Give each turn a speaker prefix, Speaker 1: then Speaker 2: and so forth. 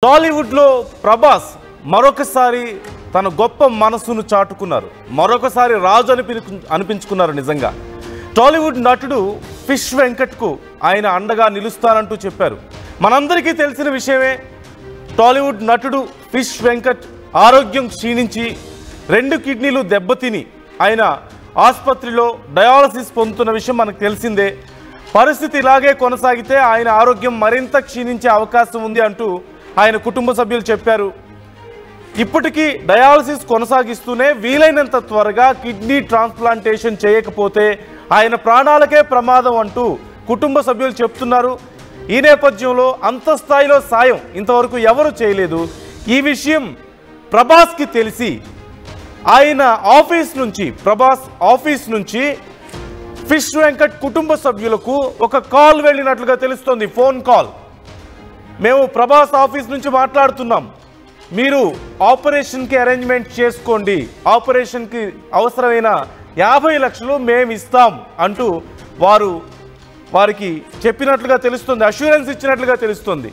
Speaker 1: టాలీవుడ్లో ప్రభాస్ మరొకసారి తన గొప్ప మనసును చాటుకున్నారు. మరొకసారి రాజు అనిపించుకున్నారు. నిజంగా టాలీవుడ్ నటుడు ఫిష్ వెంకట్కు ఆయన అండగా నిలుస్తానంటూ చెప్పారు. మనందరికీ తెలిసిన విషయమే. టాలీవుడ్ నటుడు ఫిష్ వెంకట్ ఆరోగ్యం క్షీణించి 2 కిడ్నీలు దెబ్బతిని ఆయన ఆసుపత్రిలో డయాలసిస్ పొందుతున్న విషయం మనకు తెలిసిందే. పరిస్థితి ఇలాగే కొనసాగితే ఆయన ఆరోగ్యం మరింత క్షీణించే అవకాశం ఉంది అంటూ ఆయన కుటుంబ సభ్యులు చెప్పారు. ఇప్పటికీ డయాలసిస్ కొనసాగిస్తూనే వీలైనంత త్వరగా కిడ్నీ ట్రాన్స్ప్లాంటేషన్ చేయకపోతే ఆయన ప్రాణాలకే ప్రమాదం అంటూ కుటుంబ సభ్యులు చెప్తున్నారు. ఈ నేపథ్యంలో అంత స్థాయిలో సాయం ఇంతవరకు ఎవరు చేయలేదు. ఈ విషయం ప్రభాస్కి తెలిసి ఆయన ప్రభాస్ ఆఫీస్ నుంచి ఫిష్ వెంకట్ కుటుంబ సభ్యులకు ఒక కాల్ వెళ్ళినట్లుగా తెలుస్తోంది. Phone call. మేము ప్రభాస్ ఆఫీస్ నుంచి మాట్లాడుతున్నాం, మీరు ఆపరేషన్కి అరేంజ్మెంట్ చేసుకోండి, ఆపరేషన్కి అవసరమైన 50 లక్షలు మేము ఇస్తాం అంటూ వారికి చెప్పినట్లుగా తెలుస్తుంది, అష్యూరెన్స్ ఇచ్చినట్లుగా తెలుస్తుంది.